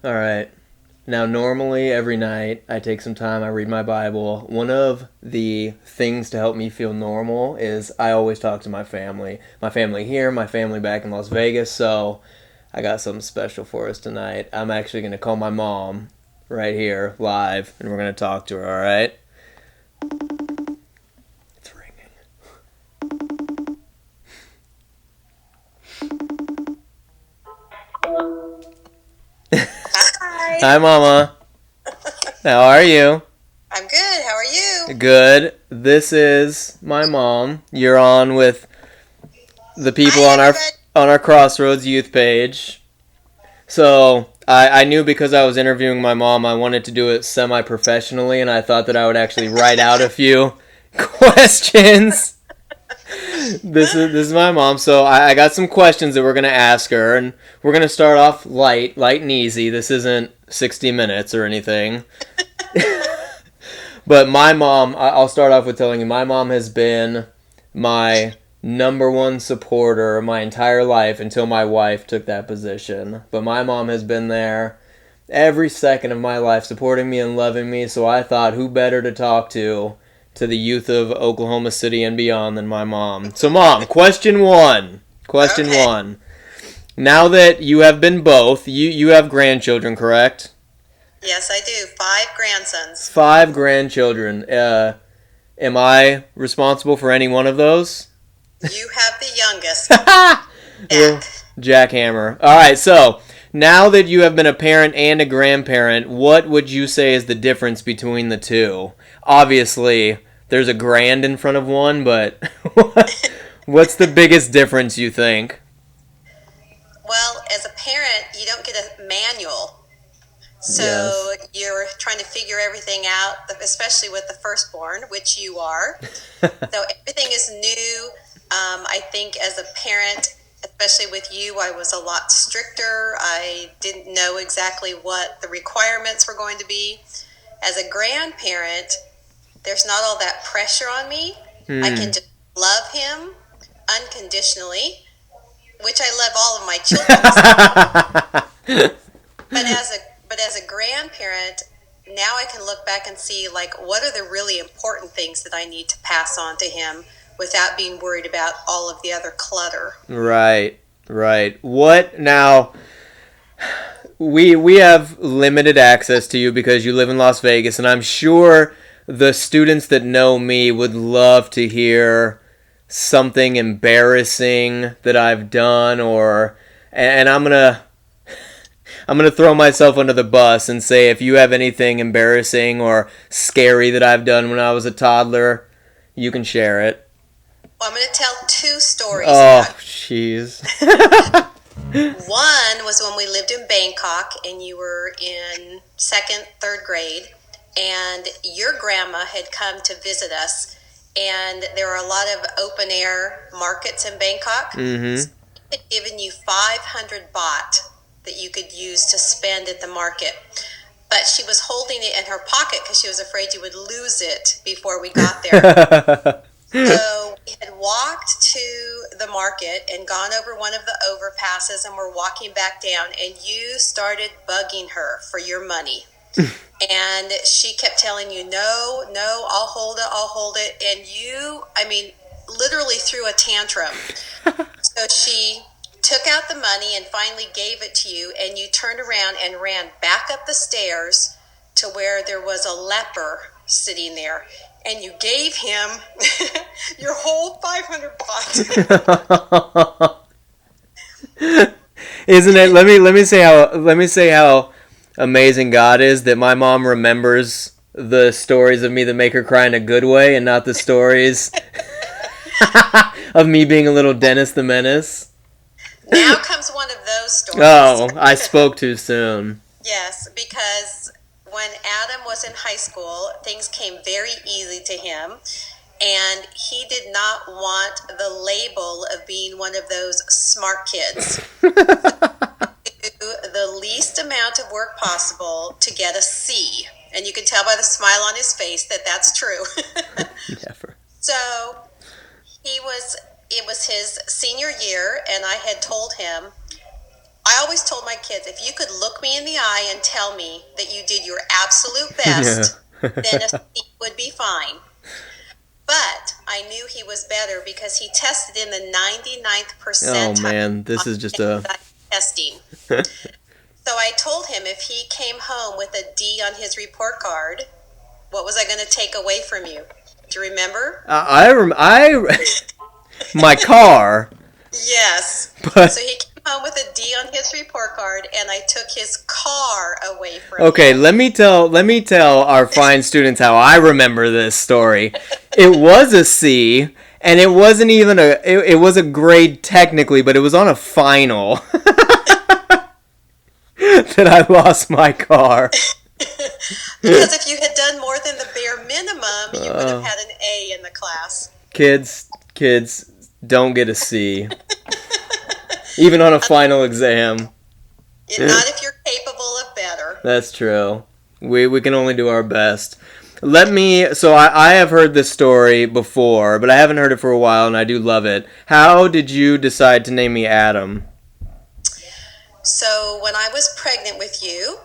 All right. Now, normally every night I take some time, I read my Bible. One of the things to help me feel normal is I always talk to my family. My family here, my family back in Las Vegas. So I got something special for us tonight. I'm actually going to call my mom right here live and we're going to talk to her, all right? It's ringing. Hi. Hi, Mama. How are you? I'm good. How are you? Good. This is my mom. You're on with the people Hi, on our everybody. Crossroads youth page. So I knew because I was interviewing my mom, I wanted to do it semi-professionally, and I thought that I would actually write out a few questions. This is my mom, so I got some questions that we're gonna ask her, and we're gonna start off light and easy. This isn't 60 minutes or anything. But my mom, I'll start off with telling you, my mom has been my number one supporter my entire life until my wife took that position. But my mom has been there every second of my life supporting me and loving me, so I thought who better to talk to the youth of Oklahoma City and beyond than my mom. So mom, question 1. Question Okay. 1. Now that you have been both, you have grandchildren, correct? Yes, I do. 5 grandsons. 5 grandchildren. Am I responsible for any one of those? You have the youngest, Well, Jack. jackhammer. All right, so now that you have been a parent and a grandparent, what would you say is the difference between the two? Obviously, there's a grand in front of one, but what's the biggest difference you think? Well, as a parent, you don't get a manual. Yes. So you're trying to figure everything out, especially with the firstborn, which you are. So everything is new. I think as a parent, especially with you, I was a lot stricter. I didn't know exactly what the requirements were going to be. As a grandparent, there's not all that pressure on me. I can Hmm. just love him unconditionally, which I love all of my children the same. But as a grandparent, now I can look back and see like what are the really important things that I need to pass on to him without being worried about all of the other clutter. Right. Right. What now? We have limited access to you because you live in Las Vegas, and I'm sure the students that know me would love to hear something embarrassing that I've done, or and I'm gonna throw myself under the bus and say if you have anything embarrassing or scary that I've done when I was a toddler, you can share it. Well, I'm going to tell 2 stories Oh, about jeez. One was when we lived in Bangkok and you were in second, third grade, and your grandma had come to visit us. And there were a lot of open air markets in Bangkok. Mm-hmm. So she had given you 500 baht that you could use to spend at the market. But she was holding it in her pocket because she was afraid you would lose it before we got there. So we had walked to the market and gone over one of the overpasses, and we're walking back down, and you started bugging her for your money. And she kept telling you, no, no, I'll hold it. And you, I mean, literally threw a tantrum. So she took out the money and finally gave it to you, and you turned around and ran back up the stairs to where there was a leper sitting there, and you gave him your whole 500 baht. Isn't it? Let me say how amazing God is that my mom remembers the stories of me that make her cry in a good way and not the stories of me being a little Dennis the Menace. Now comes one of those stories. Oh, I spoke too soon. Yes, because when Adam was in high school, things came very easy to him, and he did not want the label of being one of those smart kids. Do the least amount of work possible to get a C. And you can tell by the smile on his face that that's true. Never. So it was his senior year, and I had told him, I always told my kids, if you could look me in the eye and tell me that you did your absolute best, then a C would be fine. But I knew he was better because he tested in the 99th percentile. Oh man, this is just a testing. So I told him if he came home with a D on his report card, what was I going to take away from you? Do you remember? My car. Yes. But so he came home with a D on his report card, and I took his car away from him. Okay, let me tell our fine students how I remember this story. It was a C, and it wasn't even it was a grade technically, but it was on a final that I lost my car. Because if you had done more than the bare minimum, you would have had an A in the class. Kids, don't get a C. Even on a final exam. Not if you're capable of better. That's true. We can only do our best. So I have heard this story before, but I haven't heard it for a while, and I do love it. How did you decide to name me Adam? So when I was pregnant with you,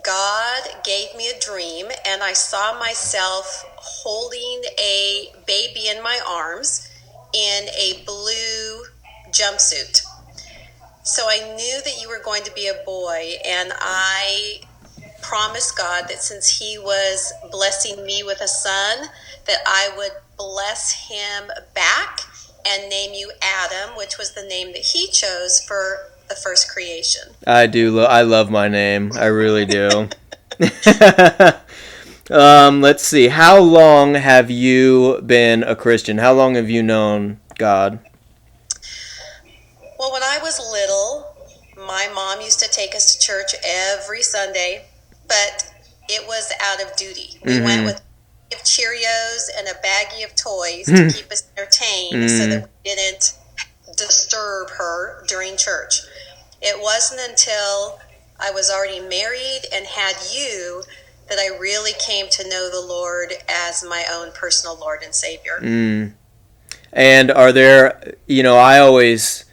God gave me a dream, and I saw myself holding a baby in my arms in a blue jumpsuit. So I knew that you were going to be a boy, and I promised God that since he was blessing me with a son, that I would bless him back and name you Adam, which was the name that he chose for the first creation. I do. I love my name. I really do. Let's see. How long have you been a Christian? How long have you known God? Well, when I was little, my mom used to take us to church every Sunday, but it was out of duty. We went with a bag of Cheerios and a baggie of toys to keep us entertained so that we didn't disturb her during church. It wasn't until I was already married and had you that I really came to know the Lord as my own personal Lord and Savior. And are there, I always,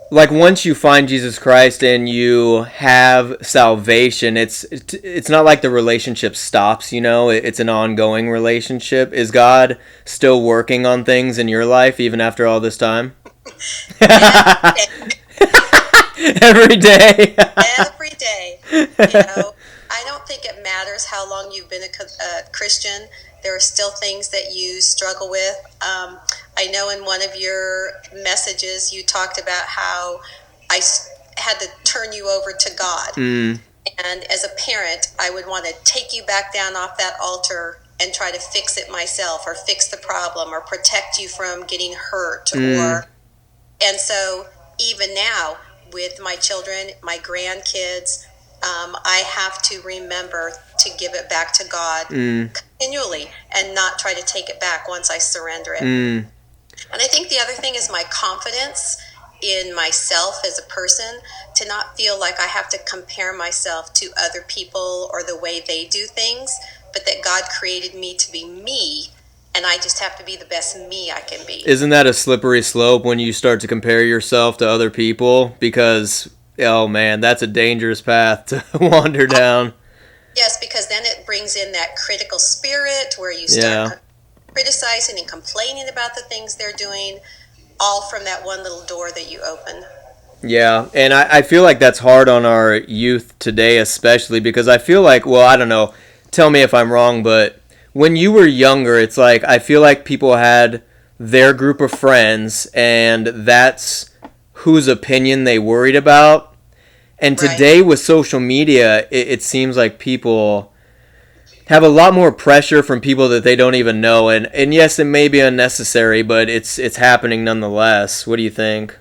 like, once you find Jesus Christ and you have salvation, it's not like the relationship stops, it's an ongoing relationship. Is God still working on things in your life even after all this time? Every day. Every day. I don't think it matters how long you've been a Christian. There are still things that you struggle with. I know in one of your messages you talked about how I had to turn you over to God. And as a parent, I would want to take you back down off that altar and try to fix it myself, or fix the problem, or protect you from getting hurt. And so even now, with my children, my grandkids, I have to remember to give it back to God continually and not try to take it back once I surrender it. And I think the other thing is my confidence in myself as a person, to not feel like I have to compare myself to other people or the way they do things, but that God created me to be me, and I just have to be the best me I can be. Isn't that a slippery slope when you start to compare yourself to other people? Because, oh man, that's a dangerous path to wander down. Yes, because then it brings in that critical spirit where you start criticizing and complaining about the things they're doing, all from that one little door that you open. Yeah, and I feel like that's hard on our youth today, especially because I feel like, well, I don't know, tell me if I'm wrong, but when you were younger, it's like I feel like people had their group of friends, and that's whose opinion they worried about. And today with social media, it seems like people have a lot more pressure from people that they don't even know. And yes, it may be unnecessary, but it's happening nonetheless. What do you think?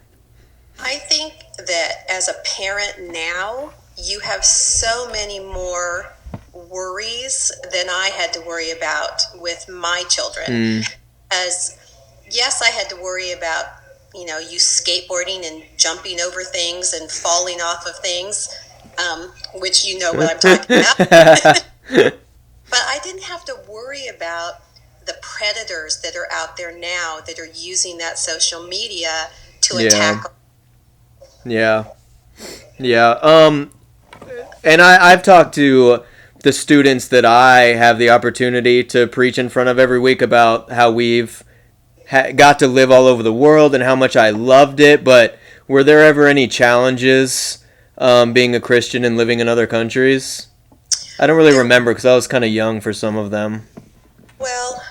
I think that as a parent now, you have so many more worries than I had to worry about with my children. As yes, I had to worry about, you skateboarding and jumping over things and falling off of things, which you know what I'm talking about. But I didn't have to worry about the predators that are out there now that are using that social media to attack. Yeah. Yeah. And I've talked to the students that I have the opportunity to preach in front of every week about how we've got to live all over the world and how much I loved it. But were there ever any challenges being a Christian and living in other countries? I don't really There, remember because I was kind of young for some of them. well,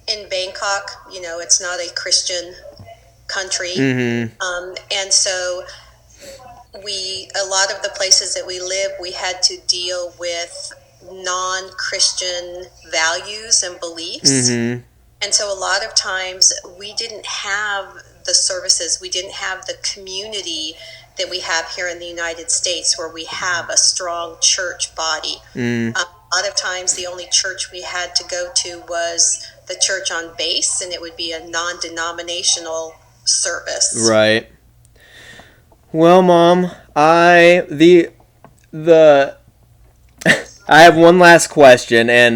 in Bangkok, it's not a Christian country. Mm-hmm. And so a lot of the places that we live, we had to deal with non-Christian values and beliefs. Mm-hmm. And so a lot of times we didn't have the services, we didn't have the community that we have here in the United States where we have a strong church body. Mm. A lot of times the only church we had to go to was the church on base, and it would be a non-denominational service. Right. Well, Mom, the I have one last question, and